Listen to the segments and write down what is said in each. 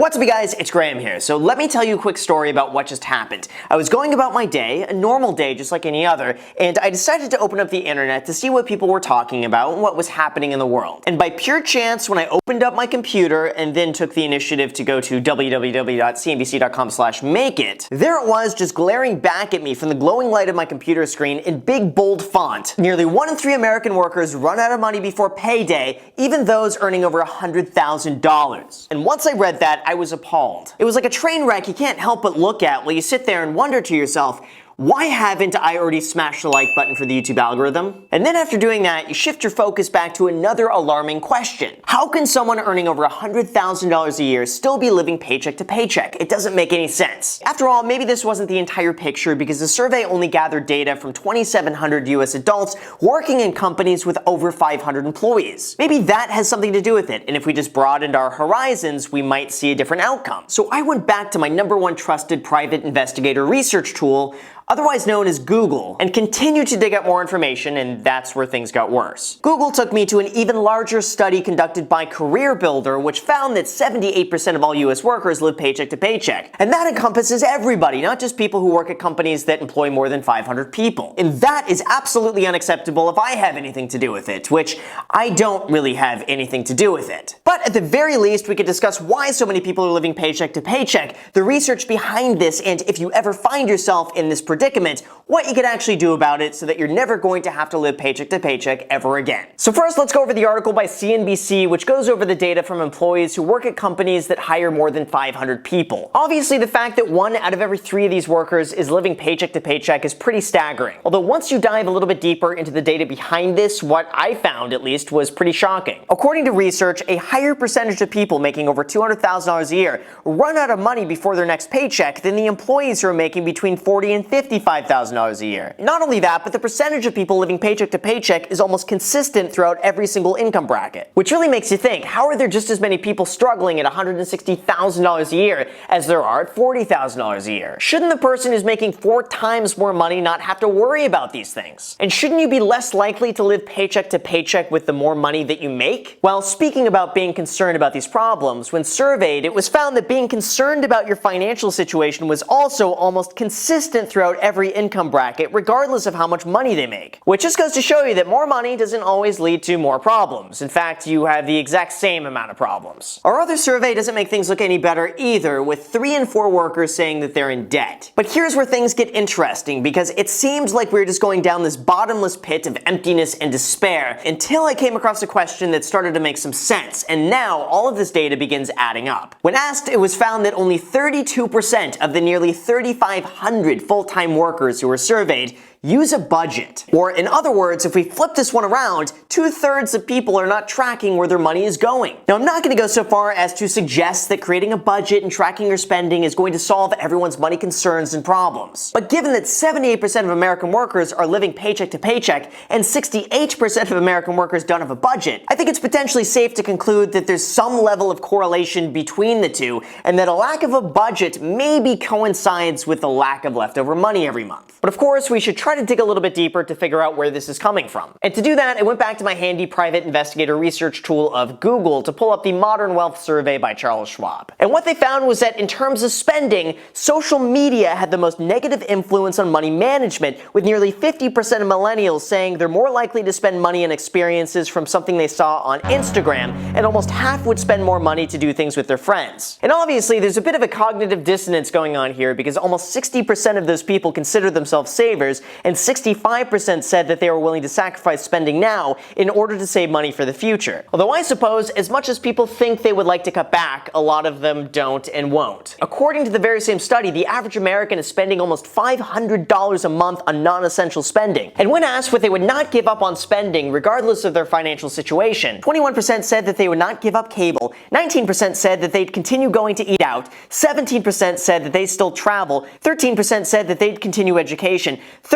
What's up, you guys? It's Graham here. So let me tell you a quick story about what just happened. I was going about my day, a normal day just like any other, and I decided to open up the internet to see what people were talking about and what was happening in the world. And by pure chance, when I opened up my computer and then took the initiative to go to www.cnbc.com/makeit, there it was just glaring back at me from the glowing light of my computer screen in big bold font. Nearly 1 in 3 American workers run out of money before payday, even those earning over $100,000. And once I read that, I was appalled. It was like a train wreck you can't help but look at while you sit there and wonder to yourself, why haven't I already smashed the like button for the YouTube algorithm? And then after doing that, you shift your focus back to another alarming question. How can someone earning over $100,000 a year still be living paycheck to paycheck? It doesn't make any sense. After all, maybe this wasn't the entire picture because the survey only gathered data from 2,700 US adults working in companies with over 500 employees. Maybe that has something to do with it, and if we just broadened our horizons, we might see a different outcome. So I went back to my #1 trusted private investigator research tool, otherwise known as Google, and continued to dig up more information, and that's where things got worse. Google took me to an even larger study conducted by Career Builder, which found that 78% of all US workers live paycheck to paycheck. And that encompasses everybody, not just people who work at companies that employ more than 500 people. And that is absolutely unacceptable if I have anything to do with it, which I don't really have anything to do with it. But at the very least, we could discuss why so many people are living paycheck to paycheck, the research behind this, and if you ever find yourself in this predicament, what you could actually do about it so that you're never going to have to live paycheck to paycheck ever again. So first, let's go over the article by CNBC, which goes over the data from employees who work at companies that hire more than 500 people. Obviously, the fact that 1 out of every 3 of these workers is living paycheck to paycheck is pretty staggering. Although once you dive a little bit deeper into the data behind this, what I found at least was pretty shocking. According to research, a higher percentage of people making over $200,000 a year run out of money before their next paycheck than the employees who are making between $40,000 and $55,000 a year. Not only that, but the percentage of people living paycheck to paycheck is almost consistent throughout every single income bracket. Which really makes you think, how are there just as many people struggling at $160,000 a year as there are at $40,000 a year? Shouldn't the person who's making 4 times more money not have to worry about these things? And shouldn't you be less likely to live paycheck to paycheck with the more money that you make? Well, speaking about being concerned about these problems, when surveyed, it was found that being concerned about your financial situation was also almost consistent throughout every income bracket, regardless of how much money they make. Which just goes to show you that more money doesn't always lead to more problems. In fact, you have the exact same amount of problems. Our other survey doesn't make things look any better either, with 3 in 4 workers saying that they're in debt. But here's where things get interesting, because it seems like we're just going down this bottomless pit of emptiness and despair until I came across a question that started to make some sense, and now all of this data begins adding up. When asked, it was found that only 32% of the nearly 3,500 full-time workers who were surveyed use a budget. Or in other words, if we flip this one around, 2/3 of people are not tracking where their money is going. Now, I'm not going to go so far as to suggest that creating a budget and tracking your spending is going to solve everyone's money concerns and problems. But given that 78% of American workers are living paycheck to paycheck and 68% of American workers don't have a budget, I think it's potentially safe to conclude that there's some level of correlation between the two, and that a lack of a budget maybe coincides with the lack of leftover money every month. But of course, we should try to dig a little bit deeper to figure out where this is coming from. And to do that, I went back to my handy private investigator research tool of Google to pull up the Modern Wealth Survey by Charles Schwab. And what they found was that in terms of spending, social media had the most negative influence on money management, with nearly 50% of millennials saying they're more likely to spend money on experiences from something they saw on Instagram, and almost half would spend more money to do things with their friends. And obviously, there's a bit of a cognitive dissonance going on here, because almost 60% of those people consider themselves savers, and 65% said that they were willing to sacrifice spending now in order to save money for the future. Although I suppose, as much as people think they would like to cut back, a lot of them don't and won't. According to the very same study, the average American is spending almost $500 a month on non-essential spending. And when asked what they would not give up on spending, regardless of their financial situation, 21% said that they would not give up cable, 19% said that they'd continue going to eat out, 17% said that they still travel, 13% said that they'd continue education,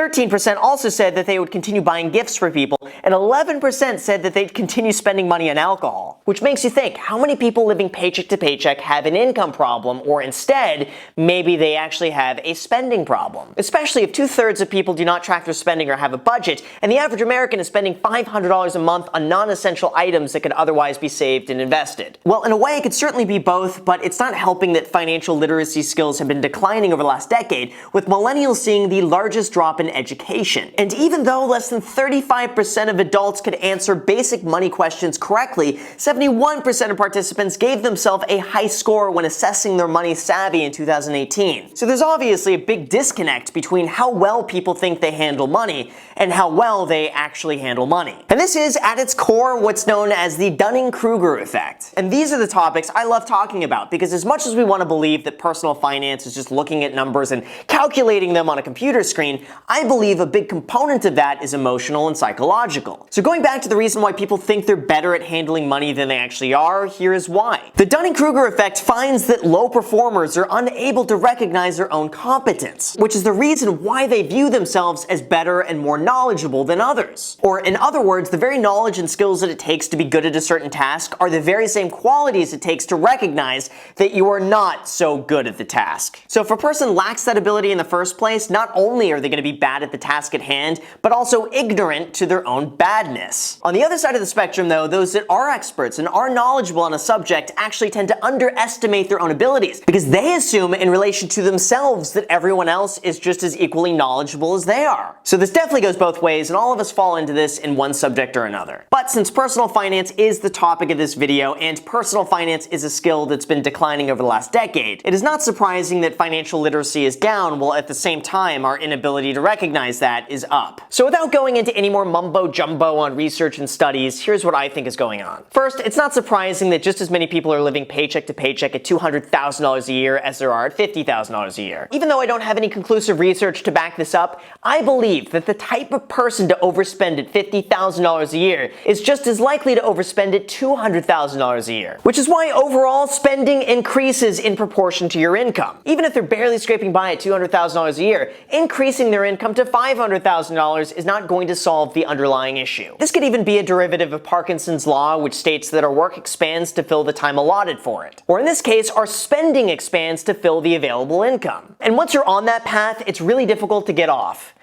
13% also said that they would continue buying gifts for people, and 11% said that they'd continue spending money on alcohol. Which makes you think, how many people living paycheck to paycheck have an income problem, or instead, maybe they actually have a spending problem? Especially if 2/3 of people do not track their spending or have a budget, and the average American is spending $500 a month on non-essential items that could otherwise be saved and invested. Well, in a way, it could certainly be both, but it's not helping that financial literacy skills have been declining over the last decade, with millennials seeing the largest drop in education. And even though less than 35% of adults could answer basic money questions correctly, 71% of participants gave themselves a high score when assessing their money savvy in 2018. So there's obviously a big disconnect between how well people think they handle money and how well they actually handle money. And this is, at its core, what's known as the Dunning-Kruger effect. And these are the topics I love talking about, because as much as we want to believe that personal finance is just looking at numbers and calculating them on a computer screen, I believe a big component of that is emotional and psychological. So going back to the reason why people think they're better at handling money than they actually are, here's why. The Dunning-Kruger effect finds that low performers are unable to recognize their own competence, which is the reason why they view themselves as better and more knowledgeable than others. Or in other words, the very knowledge and skills that it takes to be good at a certain task are the very same qualities it takes to recognize that you are not so good at the task. So if a person lacks that ability in the first place, not only are they going to be bad at the task at hand, but also ignorant to their own badness. On the other side of the spectrum, though, those that are experts and are knowledgeable on a subject actually tend to underestimate their own abilities, because they assume in relation to themselves that everyone else is just as equally knowledgeable as they are. So this definitely goes both ways, and all of us fall into this in one subject or another. But since personal finance is the topic of this video, and personal finance is a skill that's been declining over the last decade, it is not surprising that financial literacy is down, while at the same time our inability to recognize that is up. So without going into any more mumbo-jumbo on research and studies, here's what I think is going on. First, it's not surprising that just as many people are living paycheck to paycheck at $200,000 a year as there are at $50,000 a year. Even though I don't have any conclusive research to back this up, I believe that the type of person to overspend at $50,000 a year is just as likely to overspend at $200,000 a year. Which is why overall spending increases in proportion to your income. Even if they're barely scraping by at $200,000 a year, increasing their income to $500,000 is not going to solve the underlying issue. This could even be a derivative of Parkinson's law, which states that our work expands to fill the time allotted for it. Or in this case, our spending expands to fill the available income. And once you're on that path, it's really difficult to get off.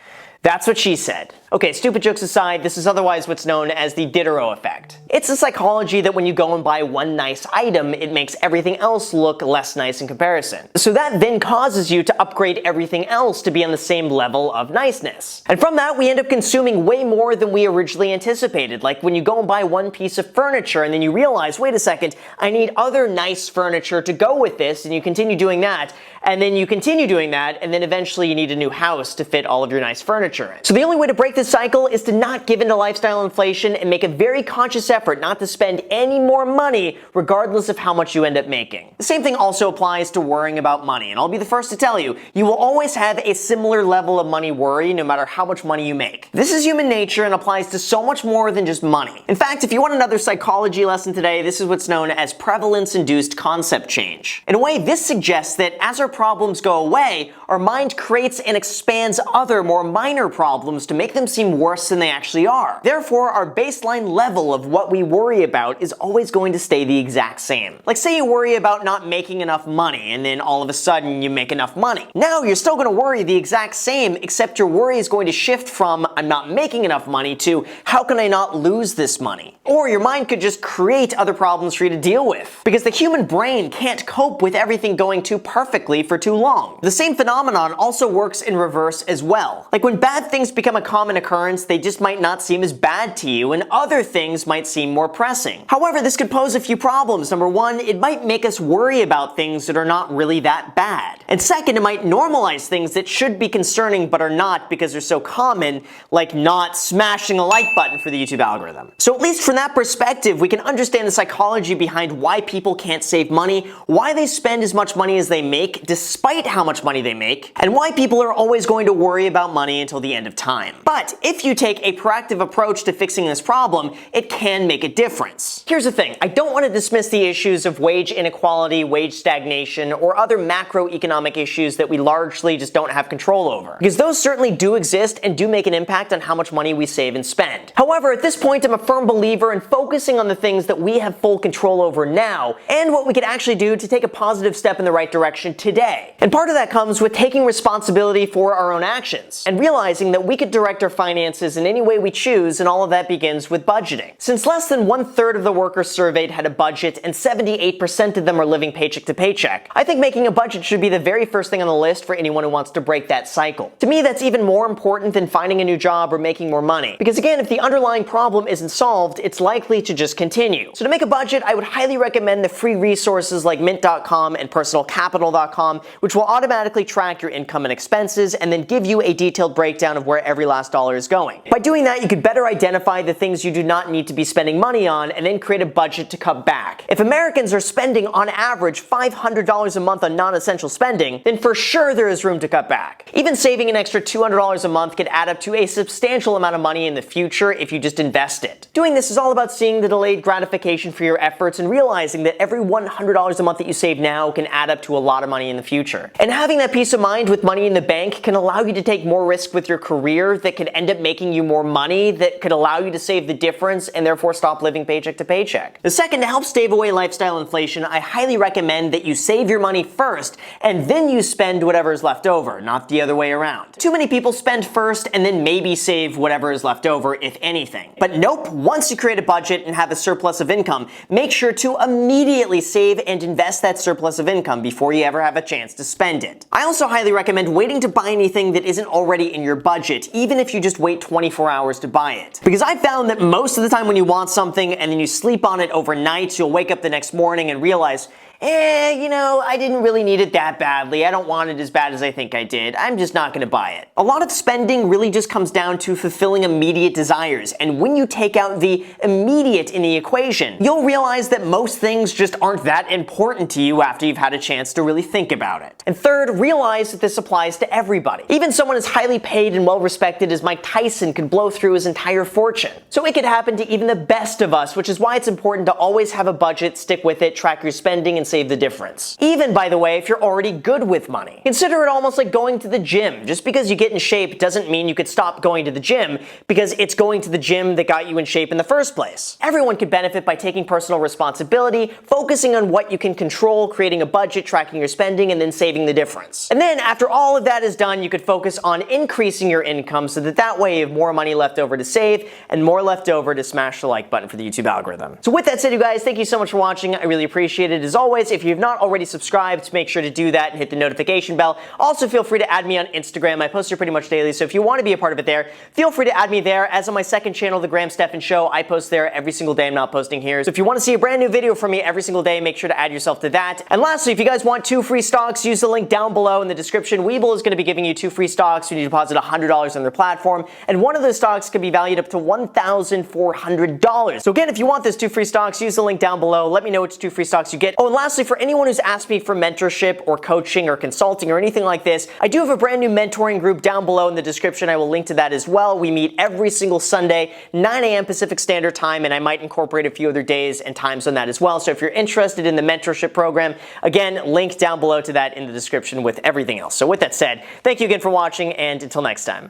That's what she said. Okay, stupid jokes aside, this is otherwise what's known as the Diderot effect. It's a psychology that when you go and buy one nice item, it makes everything else look less nice in comparison. So that then causes you to upgrade everything else to be on the same level of niceness. And from that, we end up consuming way more than we originally anticipated. Like when you go and buy one piece of furniture and then you realize, wait a second, I need other nice furniture to go with this, and you continue doing that, and then you continue doing that, and then eventually you need a new house to fit all of your nice furniture in. So the only way to break this cycle is to not give in to lifestyle inflation and make a very conscious effort not to spend any more money regardless of how much you end up making. The same thing also applies to worrying about money, and I'll be the first to tell you, you will always have a similar level of money worry no matter how much money you make. This is human nature and applies to so much more than just money. In fact, if you want another psychology lesson today, this is what's known as prevalence-induced concept change. In a way, this suggests that as our problems go away, our mind creates and expands other, more minor problems to make them seem worse than they actually are. Therefore, our baseline level of what we worry about is always going to stay the exact same. Like say you worry about not making enough money, and then all of a sudden you make enough money. Now you're still going to worry the exact same, except your worry is going to shift from I'm not making enough money to how can I not lose this money? Or your mind could just create other problems for you to deal with. Because the human brain can't cope with everything going too perfectly for too long. The same phenomenon also works in reverse as well. Like when bad things become a common occurrence, they just might not seem as bad to you, and other things might seem more pressing. However, this could pose a few problems. Number one, it might make us worry about things that are not really that bad. And second, it might normalize things that should be concerning but are not because they're so common, like not smashing a like button for the YouTube algorithm. So at least for from that perspective, we can understand the psychology behind why people can't save money, why they spend as much money as they make despite how much money they make, and why people are always going to worry about money until the end of time. But if you take a proactive approach to fixing this problem, it can make a difference. Here's the thing, I don't want to dismiss the issues of wage inequality, wage stagnation, or other macroeconomic issues that we largely just don't have control over, because those certainly do exist and do make an impact on how much money we save and spend. However, at this point, I'm a firm believer in focusing on the things that we have full control over now, and what we could actually do to take a positive step in the right direction today. And part of that comes with taking responsibility for our own actions, and realizing that we could direct our finances in any way we choose, and all of that begins with budgeting. Since less than 1/3 of the workers surveyed had a budget, and 78% of them are living paycheck to paycheck, I think making a budget should be the very first thing on the list for anyone who wants to break that cycle. To me, that's even more important than finding a new job or making more money, because again, if the underlying problem isn't solved, it's likely to just continue. So to make a budget, I would highly recommend the free resources like mint.com and personalcapital.com, which will automatically track your income and expenses and then give you a detailed breakdown of where every last dollar is going. By doing that, you could better identify the things you do not need to be spending money on and then create a budget to cut back. If Americans are spending on average $500 a month on non-essential spending, then for sure there is room to cut back. Even saving an extra $200 a month could add up to a substantial amount of money in the future if you just invest it. Doing this is all about seeing the delayed gratification for your efforts and realizing that every $100 a month that you save now can add up to a lot of money in the future. And having that peace of mind with money in the bank can allow you to take more risk with your career that could end up making you more money, that could allow you to save the difference and therefore stop living paycheck to paycheck. The second, to help stave away lifestyle inflation, I highly recommend that you save your money first and then you spend whatever is left over, not the other way around. Too many people spend first and then maybe save whatever is left over, if anything. But nope, once you create a budget and have a surplus of income, make sure to immediately save and invest that surplus of income before you ever have a chance to spend it. I also highly recommend waiting to buy anything that isn't already in your budget, even if you just wait 24 hours to buy it. Because I found that most of the time when you want something and then you sleep on it overnight, you'll wake up the next morning and realize, I didn't really need it that badly. I don't want it as bad as I think I did. I'm just not going to buy it. A lot of spending really just comes down to fulfilling immediate desires. And when you take out the immediate in the equation, you'll realize that most things just aren't that important to you after you've had a chance to really think about it. And third, realize that this applies to everybody. Even someone as highly paid and well respected as Mike Tyson could blow through his entire fortune. So it could happen to even the best of us, which is why it's important to always have a budget, stick with it, track your spending, and save the difference. Even, by the way, if you're already good with money. Consider it almost like going to the gym. Just because you get in shape doesn't mean you could stop going to the gym, because it's going to the gym that got you in shape in the first place. Everyone could benefit by taking personal responsibility, focusing on what you can control, creating a budget, tracking your spending, and then saving the difference. And then after all of that is done, you could focus on increasing your income so that way you have more money left over to save and more left over to smash the like button for the YouTube algorithm. So with that said, you guys, thank you so much for watching. I really appreciate it. As always, if you've not already subscribed, make sure to do that and hit the notification bell. Also, feel free to add me on Instagram. I post here pretty much daily, so if you want to be a part of it there, feel free to add me there. As on my second channel, The Graham Stephan Show, I post there every single day. I'm not posting here. So if you want to see a brand new video from me every single day, make sure to add yourself to that. And lastly, if you guys want 2 free stocks, use the link down below in the description. Webull is going to be giving you 2 free stocks when you deposit $100 on their platform, and one of those stocks can be valued up to $1,400. So again, if you want those 2 free stocks, use the link down below. Let me know which 2 free stocks you get. Oh, and lastly, for anyone who's asked me for mentorship or coaching or consulting or anything like this, I do have a brand new mentoring group down below in the description. I will link to that as well. We meet every single Sunday, 9 a.m. Pacific Standard Time, and I might incorporate a few other days and times on that as well. So if you're interested in the mentorship program, again, link down below to that in the description with everything else. So with that said, thank you again for watching, and until next time.